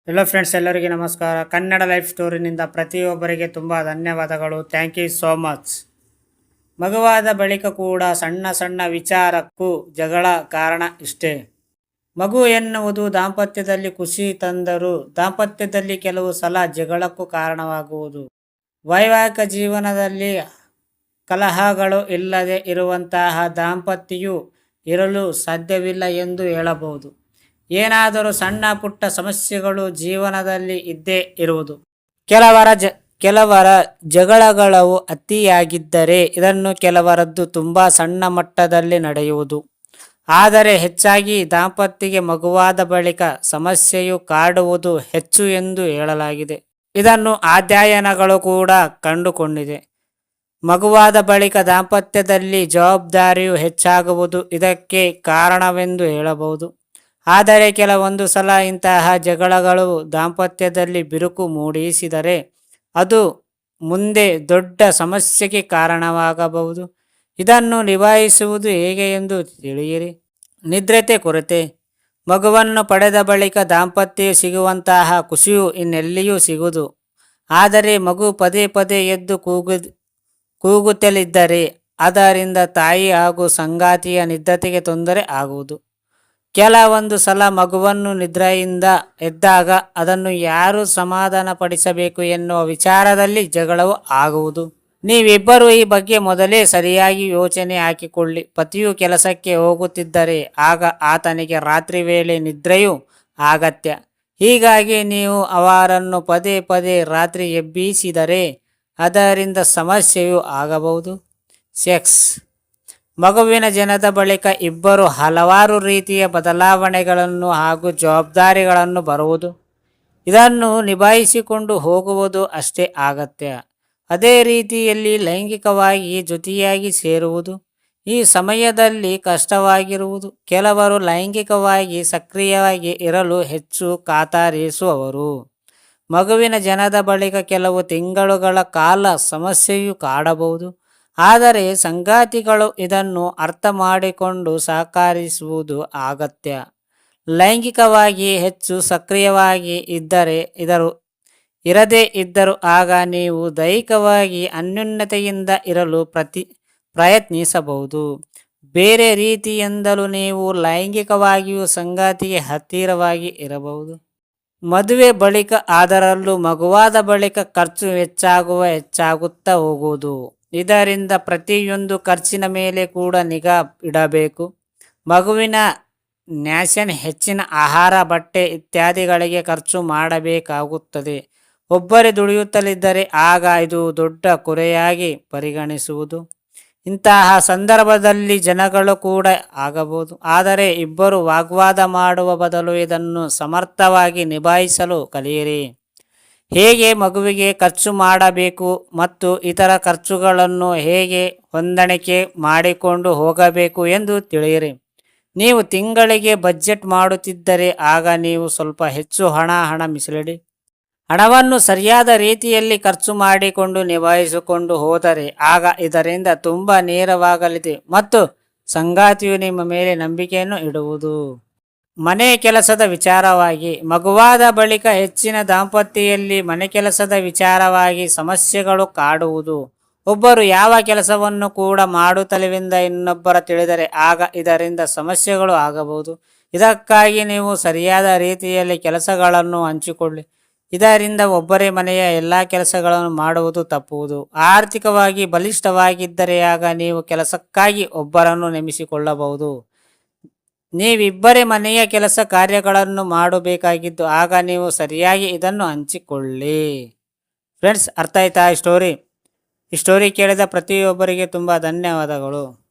Hello friends, ಎಲ್ಲರಿಗೆ ನಮಸ್ಕಾರ. Kannada life ಸ್ಟೋರಿನಿಂದ ಪ್ರತಿಯೊಬ್ಬರಿಗೆ ತುಂಬ ಧನ್ಯವಾದಗಳು. Thank you so much. ಮಗುವಾದ ಬಳಿಕ ಕೂಡ ಸಣ್ಣ ಸಣ್ಣ ವಿಚಾರಕ್ಕೂ ಜಗಳ ಕಾರಣ ಇಷ್ಟೇ. ಮಗು ಎನ್ನುವುದು ದಾಂಪತ್ಯದಲ್ಲಿ ಖುಷಿ ತಂದರೂ ದಾಂಪತ್ಯದಲ್ಲಿ ಕೆಲವು ಸಲ ಜಗಳಕ್ಕೂ ಕಾರಣವಾಗುವುದು. ವೈವಾಹಿಕ ಜೀವನದಲ್ಲಿ ಕಲಹಗಳು ಇಲ್ಲದೆ ಇರುವಂತಹ ದಾಂಪತ್ಯವು ಇರಲು ಸಾಧ್ಯವಿಲ್ಲ ಎಂದು ಹೇಳಬಹುದು. ಏನಾದರೂ ಸಣ್ಣ ಪುಟ್ಟ ಸಮಸ್ಯೆಗಳು ಜೀವನದಲ್ಲಿ ಇದ್ದೇ ಇರುವುದು. ಕೆಲವರ ಜಗಳಗಳು ಅತಿಯಾಗಿದ್ದರೆ ಇದನ್ನು ಕೆಲವರದ್ದು ತುಂಬ ಸಣ್ಣ ಮಟ್ಟದಲ್ಲಿ ನಡೆಯುವುದು. ಆದರೆ ಹೆಚ್ಚಾಗಿ ದಾಂಪತ್ಯಕ್ಕೆ ಮಗುವಾದ ಬಳಿಕ ಸಮಸ್ಯೆಯು ಕಾಡುವುದು ಹೆಚ್ಚು ಎಂದು ಹೇಳಲಾಗಿದೆ. ಇದನ್ನು ಅಧ್ಯಯನಗಳು ಕೂಡ ಕಂಡುಕೊಂಡಿದೆ. ಮಗುವಾದ ಬಳಿಕ ದಾಂಪತ್ಯದಲ್ಲಿ ಜವಾಬ್ದಾರಿಯು ಹೆಚ್ಚಾಗುವುದು ಇದಕ್ಕೆ ಕಾರಣವೆಂದು ಹೇಳಬಹುದು. ಆದರೆ ಕೆಲವೊಂದು ಸಲ ಇಂತಹ ಜಗಳಗಳು ದಾಂಪತ್ಯದಲ್ಲಿ ಬಿರುಕು ಮೂಡಿಸಿದರೆ ಅದು ಮುಂದೆ ದೊಡ್ಡ ಸಮಸ್ಯೆಗೆ ಕಾರಣವಾಗಬಹುದು. ಇದನ್ನು ನಿಭಾಯಿಸುವುದು ಹೇಗೆ ಎಂದು ತಿಳಿಯಿರಿ. ನಿದ್ರತೆ ಕೊರತೆ. ಮಗುವನ್ನು ಪಡೆದ ಬಳಿಕ ದಾಂಪತ್ಯ ಸಿಗುವಂತಹ ಖುಷಿಯು ಇನ್ನೆಲ್ಲಿಯೂ ಸಿಗುವುದು. ಆದರೆ ಮಗು ಪದೇ ಪದೇ ಎದ್ದು ಕೂಗುತ್ತಲಿದ್ದರೆ ಅದರಿಂದ ತಾಯಿ ಹಾಗೂ ಸಂಗಾತಿಯ ನಿದ್ರತೆಗೆ ತೊಂದರೆ ಆಗುವುದು. ಕೆಲವೊಂದು ಸಲ ಮಗುವನ್ನು ನಿದ್ರೆಯಿಂದ ಎದ್ದಾಗ ಅದನ್ನು ಯಾರು ಸಮಾಧಾನಪಡಿಸಬೇಕು ಎನ್ನುವ ವಿಚಾರದಲ್ಲಿ ಜಗಳವು ಆಗುವುದು. ನೀವಿಬ್ಬರು ಈ ಬಗ್ಗೆ ಮೊದಲೇ ಸರಿಯಾಗಿ ಯೋಚನೆ ಹಾಕಿಕೊಳ್ಳಿ. ಪತಿಯು ಕೆಲಸಕ್ಕೆ ಹೋಗುತ್ತಿದ್ದರೆ ಆಗ ಆತನಿಗೆ ರಾತ್ರಿ ವೇಳೆ ನಿದ್ರೆಯು ಅಗತ್ಯ. ಹೀಗಾಗಿ ನೀವು ಅವರನ್ನು ಪದೇ ಪದೇ ರಾತ್ರಿ ಎಬ್ಬಿಸಿದರೆ ಅದರಿಂದ ಸಮಸ್ಯೆಯೂ ಆಗಬಹುದು. ಸೆಕ್ಸ್. ಮಗುವಿನ ಜನನದ ಬಳಿಕ ಇಬ್ಬರು ಹಲವಾರು ರೀತಿಯ ಬದಲಾವಣೆಗಳನ್ನು ಹಾಗೂ ಜವಾಬ್ದಾರಿಗಳನ್ನು ಬರುವುದು. ಇದನ್ನು ನಿಭಾಯಿಸಿಕೊಂಡು ಹೋಗುವುದು ಅಷ್ಟೇ ಅಗತ್ಯ. ಅದೇ ರೀತಿಯಲ್ಲಿ ಲೈಂಗಿಕವಾಗಿ ಜೊತೆಯಾಗಿ ಸೇರುವುದು ಈ ಸಮಯದಲ್ಲಿ ಕಷ್ಟವಾಗಿರುವುದು. ಕೆಲವರು ಲೈಂಗಿಕವಾಗಿ ಸಕ್ರಿಯವಾಗಿ ಇರಲು ಹೆಚ್ಚು ಕಾತರಿಸುವವರು. ಮಗುವಿನ ಜನನದ ಬಳಿಕ ಕೆಲವು ತಿಂಗಳುಗಳ ಕಾಲ ಸಮಸ್ಯೆಯು ಕಾಡಬಹುದು. ಆದರೆ ಸಂಗಾತಿಗಳು ಇದನ್ನು ಅರ್ಥ ಮಾಡಿಕೊಂಡು ಸಹಕರಿಸುವುದು ಅಗತ್ಯ. ಲೈಂಗಿಕವಾಗಿ ಹೆಚ್ಚು ಸಕ್ರಿಯವಾಗಿ ಇರದೇ ಇದ್ದರೂ ಆಗ ನೀವು ದೈಹಿಕವಾಗಿ ಅನ್ಯೋನ್ಯತೆಯಿಂದ ಇರಲು ಪ್ರಯತ್ನಿಸಬಹುದು. ಬೇರೆ ರೀತಿಯಿಂದಲೂ ನೀವು ಲೈಂಗಿಕವಾಗಿಯೂ ಸಂಗಾತಿಗೆ ಹತ್ತಿರವಾಗಿ ಇರಬಹುದು. ಮದುವೆ ಬಳಿಕ ಅದರಲ್ಲೂ ಮಗುವಾದ ಬಳಿಕ ಖರ್ಚು ಹೆಚ್ಚಾಗುತ್ತಾ ಹೋಗುವುದು. ಇದರಿಂದ ಪ್ರತಿಯೊಂದು ಖರ್ಚಿನ ಮೇಲೆ ಕೂಡ ನಿಗಾ ಇಡಬೇಕು. ಮಗುವಿನ ನ್ಯಾಷನ್ ಹೆಚ್ಚಿನ ಆಹಾರ, ಬಟ್ಟೆ ಇತ್ಯಾದಿಗಳಿಗೆ ಖರ್ಚು ಮಾಡಬೇಕಾಗುತ್ತದೆ. ಒಬ್ಬರೇ ದುಡಿಯುತ್ತಲಿದ್ದರೆ ಆಗ ಇದು ದೊಡ್ಡ ಹೊರೆಯಾಗಿ ಪರಿಗಣಿಸುವುದು. ಇಂತಹ ಸಂದರ್ಭದಲ್ಲಿ ಜನಗಳು ಕೂಡ ಆಗಬಹುದು. ಆದರೆ ಇಬ್ಬರು ವಾಗ್ವಾದ ಮಾಡುವ ಬದಲು ಇದನ್ನು ಸಮರ್ಥವಾಗಿ ನಿಭಾಯಿಸಲು ಕಲಿಯಿರಿ. ಹೇಗೆ ಮಗುವಿಗೆ ಖರ್ಚು ಮಾಡಬೇಕು ಮತ್ತು ಇತರ ಖರ್ಚುಗಳನ್ನು ಹೇಗೆ ಹೊಂದಾಣಿಕೆ ಮಾಡಿಕೊಂಡು ಹೋಗಬೇಕು ಎಂದು ತಿಳಿಯಿರಿ. ನೀವು ತಿಂಗಳಿಗೆ ಬಜೆಟ್ ಮಾಡುತ್ತಿದ್ದರೆ ಆಗ ನೀವು ಸ್ವಲ್ಪ ಹೆಚ್ಚು ಹಣ ಮೀಸಲಿಡಿ. ಹಣವನ್ನು ಸರಿಯಾದ ರೀತಿಯಲ್ಲಿ ಖರ್ಚು ಮಾಡಿಕೊಂಡು ನಿಭಾಯಿಸಿಕೊಂಡು ಹೋದರೆ ಆಗ ಇದರಿಂದ ತುಂಬ ನೇರವಾಗಲಿದೆ ಮತ್ತು ಸಂಗಾತಿಯು ನಿಮ್ಮ ಮೇಲೆ ನಂಬಿಕೆಯನ್ನು ಇಡುವುದು. ಮನೆ ಕೆಲಸದ ವಿಚಾರವಾಗಿ. ಮಗುವಾದ ಬಳಿಕ ಹೆಚ್ಚಿನ ದಾಂಪತ್ಯದಲ್ಲಿ ಮನೆ ಕೆಲಸದ ವಿಚಾರವಾಗಿ ಸಮಸ್ಯೆಗಳು ಕಾಡುವುದು. ಒಬ್ಬರು ಯಾವ ಕೆಲಸವನ್ನು ಕೂಡ ಮಾಡುತ್ತಲಿವೆಂದು ಇನ್ನೊಬ್ಬರ ತಿಳಿದರೆ ಆಗ ಇದರಿಂದ ಸಮಸ್ಯೆಗಳು ಆಗಬಹುದು. ಇದಕ್ಕಾಗಿ ನೀವು ಸರಿಯಾದ ರೀತಿಯಲ್ಲಿ ಕೆಲಸಗಳನ್ನು ಹಂಚಿಕೊಳ್ಳಿ. ಇದರಿಂದ ಒಬ್ಬರೇ ಮನೆಯ ಎಲ್ಲ ಕೆಲಸಗಳನ್ನು ಮಾಡುವುದು ತಪ್ಪುವುದು. ಆರ್ಥಿಕವಾಗಿ ಬಲಿಷ್ಠವಾಗಿದ್ದರೆ ಆಗ ನೀವು ಕೆಲಸಕ್ಕಾಗಿ ಒಬ್ಬರನ್ನು ನೇಮಿಸಿಕೊಳ್ಳಬಹುದು. ನೀವಿಬ್ಬರೇ ಮನೆಯ ಕೆಲಸ ಕಾರ್ಯಗಳನ್ನು ಮಾಡಬೇಕಾಗಿದ್ದು ಆಗ ನೀವು ಸರಿಯಾಗಿ ಇದನ್ನು ಹಂಚಿಕೊಳ್ಳಿ. ಫ್ರೆಂಡ್ಸ್, ಅರ್ಥ ಆಯ್ತಾ ಈ ಸ್ಟೋರಿ ಕೇಳಿದ ಪ್ರತಿಯೊಬ್ಬರಿಗೆ ತುಂಬ ಧನ್ಯವಾದಗಳು.